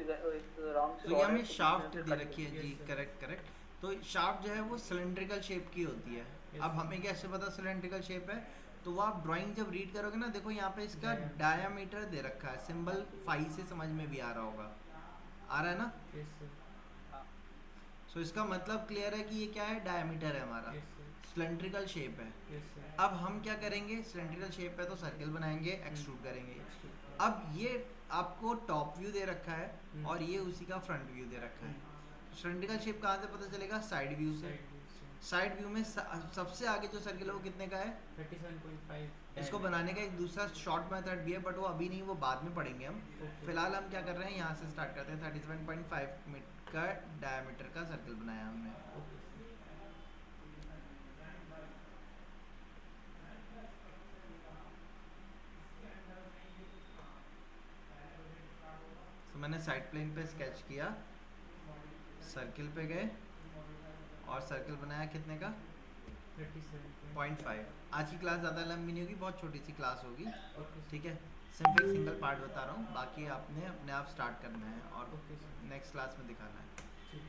तो ये हमें शाफ्ट दे रखी है जी, करेक्ट करेक्ट। तो शाफ्ट जो है वो सिलेंड्रिकल शेप की होती है। अब हमें कैसे पता सिलेंड्रिकल शेप है? तो वो आप ड्राइंग जब रीड करोगे ना, देखो यहाँ पे इसका डायामीटर दे रखा है, सिंबल फाई से समझ में भी आ रहा होगा, आ रहा है ना? सो इसका मतलब क्लियर है कि ये क्या है, डायमीटर है हमारा, सिलेंड्रिकल शेप है। अब हम क्या करेंगे, सिलेंड्रिकल शेप है तो सर्कल बनाएंगे, एक्सट्रूड करेंगे। अब ये आपको टॉप व्यू दे रखा है और ये उसी का फ्रंट व्यू दे रखा है। सिलेंड्रिकल शेप कहाँ से पता चलेगा? साइड व्यू से। साइड व्यू में सबसे आगे जो सर्कल है वो कितने का है? 37.5। इसको बनाने का एक दूसरा शॉर्ट मेथड भी है, बट वो अभी नहीं, वो बाद में पढ़ेंगे हम। फिलहाल हम क्या कर रहे हैं, यहाँ से स्टार्ट करते हैं। 37.5 का डायमीटर का सर्कल बनाया हमने। तो मैंने साइड प्लेन पे स्केच किया, सर्कल पे गए और सर्कल बनाया कितने का? 0.5। आज की क्लास ज़्यादा लंबी नहीं होगी, बहुत छोटी सी क्लास होगी, ठीक है? सिर्फ एक सिंगल पार्ट बता रहा हूँ, बाकी आपने अपने आप स्टार्ट करना है और नेक्स्ट क्लास में दिखाना है।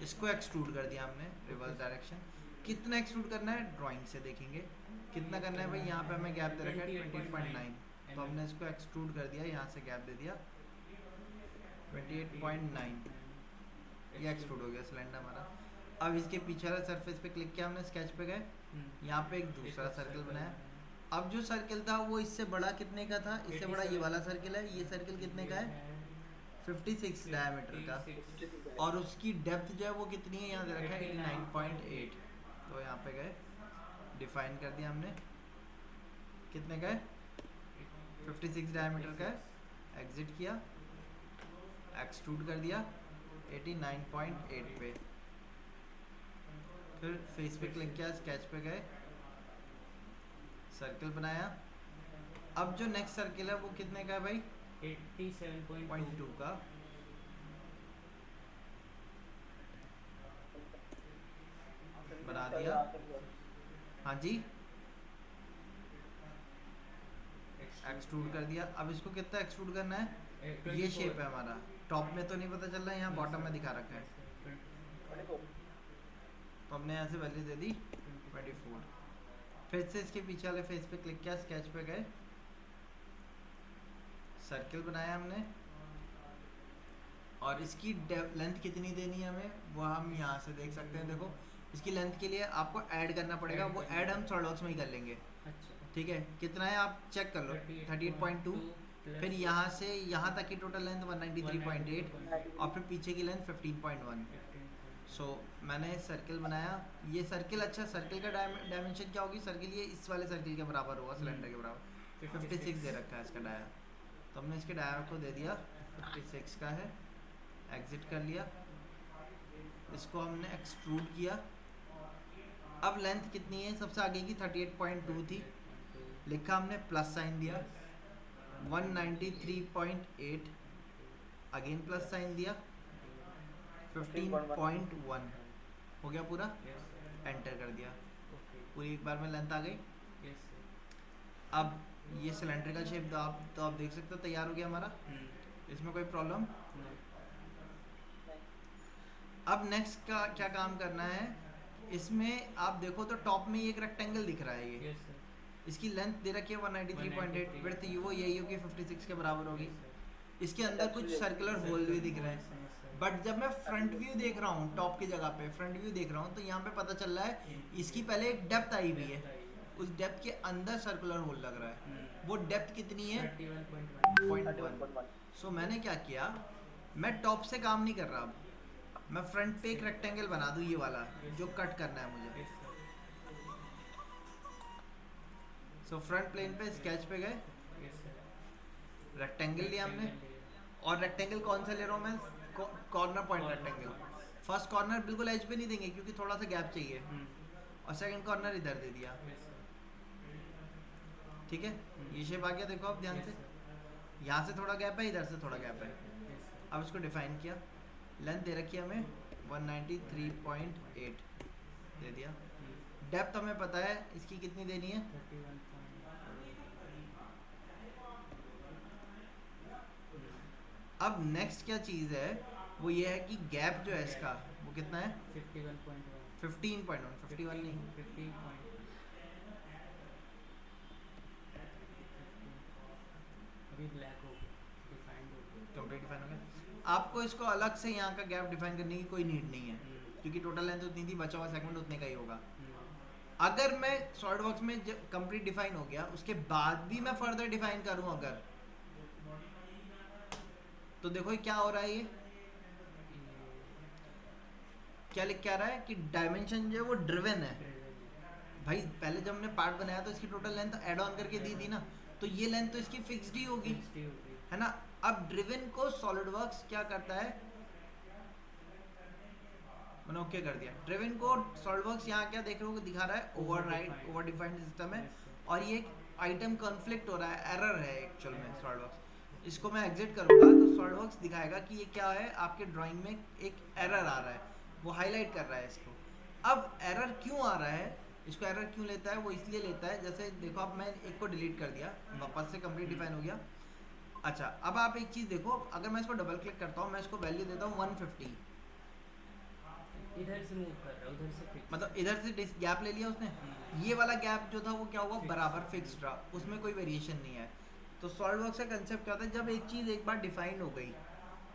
इसको एक्सट्रूड कर दिया हमने रिवर्स डायरेक्शन। कितना एक्सट्रूड करना है ड्राइंग से देखेंगे। कितना करना है भाई, यहाँ पे हमें गैप दे रखा है 28.9, तो हमने इसको एक्सट्रूड कर दिया, यहाँ से गैप दे दिया 28.9, ये एक्सट्रूड हो गया सिलेंडर हमारा। अब इसके पीछे वाले सरफेस पे क्लिक किया हमने, स्केच पे गए, यहाँ पे एक दूसरा सर्कल बनाया। अब जो सर्कल था वो इससे बड़ा कितने का था? इससे बड़ा ये वाला सर्कल है। ये सर्कल कितने का है? 56 डायमीटर का। और उसकी डेप्थ जो है वो कितनी है, यहाँ दे रखा है 89.8। तो यहाँ पे गए, डिफाइन कर दिया हमने, कितने का है? 56 डायमीटर का है। एग्जिट किया, एक्सट्रूड कर दिया 89.8 पे। फिर फेस पे क्लिक किया, स्केच पे गए, सर्कल बनाया। अब जो नेक्स्ट सर्कल है वो कितने का है भाई? 87.2 का। बना दिया, हाँ जी, एक्सट्रूड कर दिया। अब इसको कितना एक्सट्रूड करना है? ये शेप है हमारा, टॉप में तो नहीं पता चल रहा है, यहाँ बॉटम में दिखा रखा है, तो हमने यहाँ से वैल्यू दे दी 24। फिर से इसके पीछे वाले फेस पे क्लिक किया, स्केच पे गए, सर्कल बनाया हमने और इसकी लेंथ कितनी देनी है हमें वो हम यहाँ से देख सकते हैं। देखो इसकी लेंथ के लिए आपको ऐड करना पड़ेगा, वो ऐड हम सॉलिडवर्क्स में ही कर लेंगे, ठीक है? कितना है आप चेक कर लो, 38.2। फिर यहाँ से यहाँ तक की टोटल लेंथ 193.8 और फिर पीछे की लेंथ 15.1। सो मैंने सर्कल बनाया, ये सर्कल, अच्छा सर्कल का डायमेंशन क्या होगी? सर्कल ये इस वाले सर्कल के बराबर होगा, सिलेंडर के बराबर। 56 दे रखा है इसका डाया, तो हमने इसके डाया को दे दिया 56 का है। एग्जिट कर लिया, इसको हमने एक्सट्रूड किया। अब लेंथ कितनी है सबसे आगे की? 38.2 थी, लिखा हमने, प्लस साइन दिया, 193.8, अगेन प्लस साइन दिया, 15.1 हो गया पूरा, एंटर कर दिया, पूरी एक बार में लेंथ आ गई। अब ये सिलेंड्रिकल शेप तो आप देख सकते हो तैयार हो गया हमारा, इसमें कोई प्रॉब्लम? अब नेक्स्ट का क्या काम करना है, इसमें आप देखो तो टॉप में एक रेक्टेंगल दिख रहा है, ये इसकी लेंथ दे रखी है 193.8, विड्थ वो यही होगी 56 के बराबर होगी। इसके अंदर कुछ सर्कुलर होल भी दिख रहे हैं, बट जब मैं फ्रंट व्यू देख रहा हूँ, टॉप की जगह पे फ्रंट व्यू देख रहा हूँ, तो यहाँ पे पता चल रहा है इसकी पहले एक डेप्थ आई हुई है, उस डेप्थ के अंदर सर्कुलर होल लग रहा है। वो डेप्थ कितनी है? 31.1। सो मैंने क्या किया, मैं टॉप से काम नहीं कर रहा, अब मैं फ्रंट पे एक रेक्टेंगल बना दूँ, ये वाला जो कट करना है मुझे। सो फ्रंट प्लेन पे स्केच पे गए, रेक्टेंगल लिया हमने, और रेक्टेंगल कौन सा ले रहा हूँ मैं? Corner point rectangle. First corner बिल्कुल एज पे नहीं देंगे क्योंकि थोड़ा सा गैप चाहिए, और सेकंड कॉर्नर इधर दे दिया, ठीक है? ये शेप आ गया, देखो आप ध्यान से, यहाँ से थोड़ा गैप है, इधर से थोड़ा गैप है। अब इसको डिफाइन किया, लेंथ दे रखी है हमें 193.8 दे दिया। डेप्थ हमें पता है इसकी कितनी देनी है, अब नेक्स्ट क्या चीज़ है, वो ये है कि गैप जो है इसका वो कितना है 51.1 15.1 51 नहीं 50 अभी ब्लैक हो डिफाइंड हो गया कंप्लीट डिफाइन हो गया। आपको इसको अलग से यहाँ का गैप डिफाइन करने की कोई नीड नहीं है क्योंकि टोटल लेंथ उतनी थी, बचा हुआ सेगमेंट उतने का ही होगा। अगर मैं सॉलिडवर्क्स में कंप्लीट डिफाइन हो गया उसके बाद भी मैं फर्दर डिफाइन करूँ अगर, तो देखो ये क्या हो रहा है, ये क्या लिख के आ रहा है कि डायमेंशन जो है वो ड्रिवन है। भाई पहले जब हमने पार्ट बनाया तो इसकी टोटल लेंथ ऐड ऑन करके दी थी ना, तो ये लेंथ तो इसकी फिक्स्ड ही होगी, है ना। अब ड्रिवन को सॉलिडवर्क्स क्या करता है, मैंने ओके कर दिया। ड्रिवन को सॉलिडवर्क्स यहाँ क्या देख रहे हो दिखा रहा है ओवरराइड ओवर डिफाइंड सिस्टम है, और ये एक आइटम कॉन्फ्लिक्ट हो रहा है, एरर है एक्चुअल में सॉलिडवर्क्स। इसको मैं एग्जिट करूँगा तो सॉलिडवर्क्स दिखाएगा कि ये क्या है, आपके ड्राइंग में एक एरर आ रहा है, वो हाईलाइट कर रहा है इसको। अब एरर क्यों आ रहा है, इसको एरर क्यों लेता है, वो इसलिए लेता है, जैसे देखो अब मैं एक को डिलीट कर दिया, वापस से कंप्लीट डिफाइन हो गया। अच्छा अब आप एक चीज़ देखो, अगर मैं इसको डबल क्लिक करता हूँ, मैं इसको वैल्यू देता हूँ 150, इधर से मूव कर रहा है उधर से फिक्स, मतलब इधर से गैप ले लिया उसने, ये वाला गैप जो था वो क्या हुआ, बराबर फिक्स्ड रहा, उसमें कोई वेरिएशन नहीं है। तो सॉलिडवर्क्स का कंसेप्ट क्या होता है, जब एक चीज़ एक बार डिफाइंड हो गई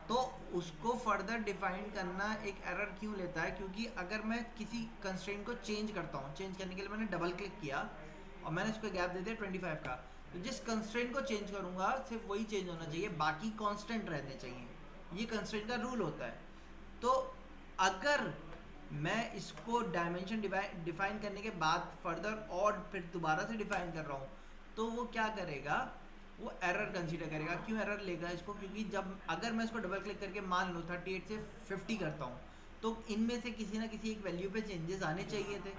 तो उसको फर्दर डिफाइन करना एक एरर क्यों लेता है, क्योंकि अगर मैं किसी कंस्ट्रेंट को चेंज करता हूँ, चेंज करने के लिए मैंने डबल क्लिक किया और मैंने इसको गैप दे दिया 25 का, तो जिस कंस्ट्रेंट को चेंज करूँगा सिर्फ वही चेंज होना चाहिए, बाकी कांस्टेंट रहने चाहिए, ये कंस्ट्रेंट का रूल होता है। तो अगर मैं इसको डायमेंशन डिफाइन करने के बाद फर्दर और फिर दोबारा से डिफाइन कर रहा हूँ, तो वो क्या करेगा, वो एरर कंसीडर करेगा। क्यों एरर लेगा इसको, क्योंकि जब अगर मैं इसको डबल क्लिक करके मान लो 38 से 50 करता हूँ, तो इनमें से किसी ना किसी एक वैल्यू पे चेंजेस आने चाहिए थे।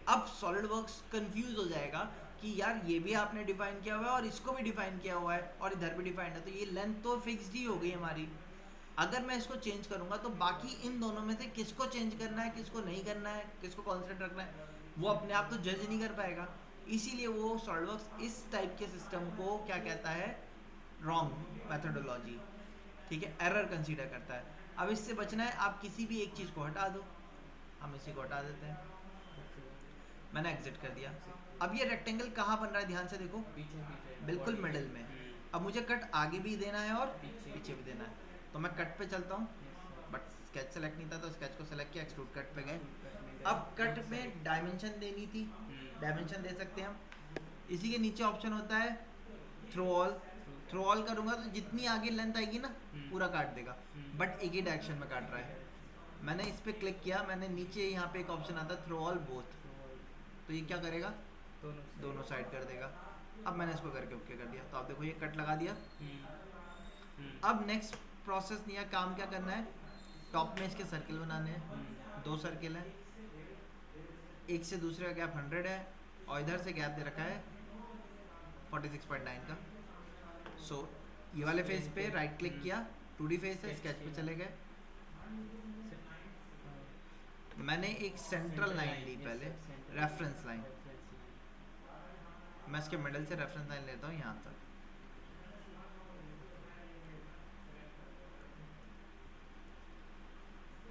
अब सॉलिडवर्क्स कंफ्यूज हो जाएगा कि यार ये भी आपने डिफाइन किया हुआ है और इसको भी डिफाइन किया हुआ है और इधर भी डिफाइंड है, तो ये लेंथ तो फिक्स्ड ही हो गई हमारी। अगर मैं इसको चेंज करूँगा तो बाकी इन दोनों में से किसको चेंज करना है, किसको नहीं करना है, किसको कॉन्स्टेंट रखना है, वो अपने आप तो जज नहीं कर पाएगा। इसीलिए वो सॉलिडवर्क्स इस टाइप के सिस्टम को क्या कहता है, रॉन्ग मेथोडोलॉजी, ठीक है, एरर कंसीडर करता है। अब इससे बचना है, आप किसी भी एक चीज़ को हटा दो, हम इसी को हटा देते हैं, मैंने एग्जिट कर दिया। अब ये रेक्टेंगल कहाँ बन रहा है, ध्यान से देखो, बिल्कुल मिडिल में। अब मुझे कट आगे भी देना है और पीछे भी देना है, तो मैं कट पे चलता हूँ, बट स्केच सेलेक्ट नहीं था तो स्केच को सेलेक्ट किया, एक्सट्रूड कट पे गए। अब कट में डायमेंशन देनी थी, डायमेंशन दे सकते हैं हम। इसी के नीचे ऑप्शन होता है थ्रो ऑल, थ्रो ऑल करूँगा तो जितनी आगे लेंथ आएगी ना पूरा काट देगा, बट एक ही डायरेक्शन में काट रहा है। मैंने इस पर क्लिक किया, मैंने नीचे यहाँ पे एक ऑप्शन आता है थ्रो ऑल बोथ, तो ये क्या करेगा, दोनों साइड कर देगा। अब मैंने इसको करके ओके कर दिया, तो आप देखो ये कट लगा दिया। अब नेक्स्ट प्रोसेस नहीं है, काम क्या करना है, टॉप में इसके सर्किल बनाने हैं, 2 सर्किल हैं, एक से दूसरे का गैप 100 है और इधर से गैप दे रखा है 46.9 का। सो ये वाले फेस पे राइट क्लिक किया, 2D फेस है, स्केच पे चले गए। मैंने एक सेंट्रल लाइन ली पहले, रेफरेंस लाइन, मैं इसके मिडल से रेफरेंस लाइन लेता हूँ यहाँ तक।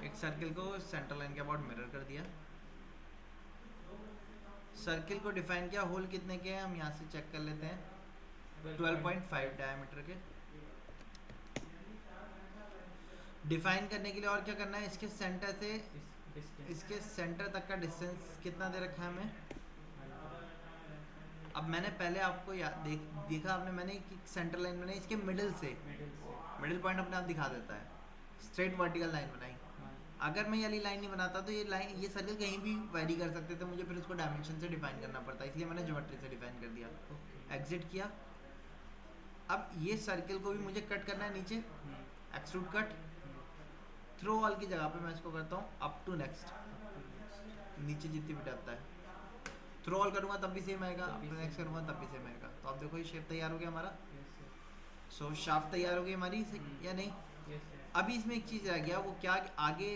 एक सर्किल को सेंट्रल लाइन के अबाउट मिरर कर दिया, सर्किल को डिफाइन किया, होल कितने के हैं हम यहाँ से चेक कर लेते हैं, 12.5 डायमीटर के। डिफाइन करने के लिए और क्या करना है, इसके सेंटर से इसके सेंटर तक का डिस्टेंस कितना दे रखा है हमें। अब मैंने पहले आपको देखा आपने, मैंने सेंटर लाइन बनाई, इसके मिडिल से मिडिल पॉइंट अपने आप दिखा देता है, स्ट्रेट वर्टिकल लाइन बनाई। अगर मैं ये वाली लाइन नहीं बनाता तो ये लाइन, ये सर्कल कहीं भी वेरी कर सकते थे, मुझे फिर इसको डायमेंशन से डिफाइन करना पड़ता, इसलिए मैंने ज्योमेट्री से डिफाइन कर दिया। एग्जिट किया। अब ये सर्कल को भी मुझे कट करना है नीचे, एक्सट्रूड कट, थ्रो ऑल की जगह पे मैं इसको करता हूँ अप टू नेक्स्ट, नीचे जितनी भी डेप्थ है, थ्रो ऑल करूँगा तब भी सेम आएगा, अप टू नेक्स्ट करूँगा तब भी सेम आएगा। तो आप देखो ये शेप तैयार हो गया हमारा। सो शाफ्ट तैयार हो गई हमारी या नहीं। अभी इसमें एक चीज़ रह गया, वो क्या, आगे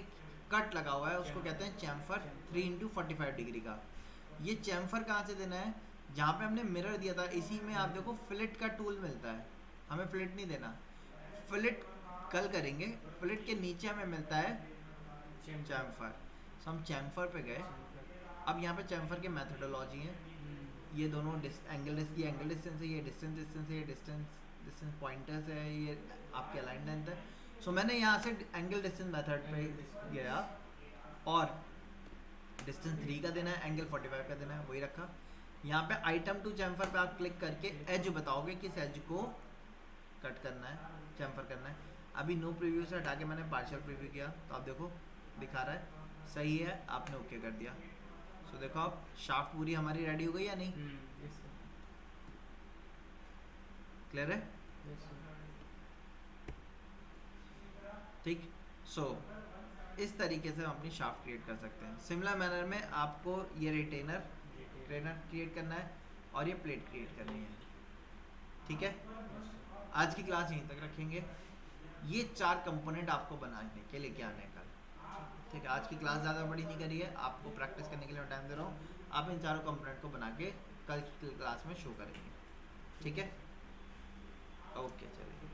कट लगा हुआ है, उसको कहते हैं चैम्फर 3x45 डिग्री का। ये चैम्फर कहाँ से देना है, जहाँ पे हमने मिरर दिया था इसी में आप देखो फिलेट का टूल मिलता है, हमें फिलेट नहीं देना, फिलेट कल करेंगे। प्लेट के नीचे हमें मिलता है चैम्फर, सो हम चैम्फर पे गए। अब यहाँ पे चैम्फर के मेथोडोलॉजी हैं, ये दोनों एंगल डिस्टेंस है, ये डिस्टेंस है, ये डिस्टेंस पॉइंटर्स है, ये आपके अलाइन लेंथ है। सो मैंने यहाँ से एंगल डिस्टेंस मेथड पे गया और डिस्टेंस 3 का देना है, एंगल 45 का देना है, वही रखा। यहाँ पे आइटम टू चैम्फर पे आप क्लिक करके एज बताओगे किस एज को कट करना है, चैम्फर करना है। अभी नो प्रीव्यू से हटा के मैंने पार्शियल प्रीव्यू किया, तो आप देखो दिखा रहा है सही है, आपने ओके कर दिया। सो देखो आप शाफ्ट पूरी हमारी रेडी हो गई या नहीं? क्लियर है? ठीक। सो इस तरीके से हम अपनी शाफ्ट क्रिएट कर सकते हैं। सिमिलर मैनर में आपको ये रिटेनर क्रिएट करना है और ये प्लेट क्रिएट करनी है। ठीक है, आज की क्लास यहीं तक रखेंगे। ये 4 कंपोनेंट आपको बनाने के लेके आने कल। ठीक है, आज की क्लास ज़्यादा बड़ी नहीं करी है, आपको प्रैक्टिस करने के लिए मैं टाइम दे रहा हूँ। आप इन 4 कंपोनेंट को बना के कल की क्लास में शो करेंगे। ठीक है, ओके चलिए।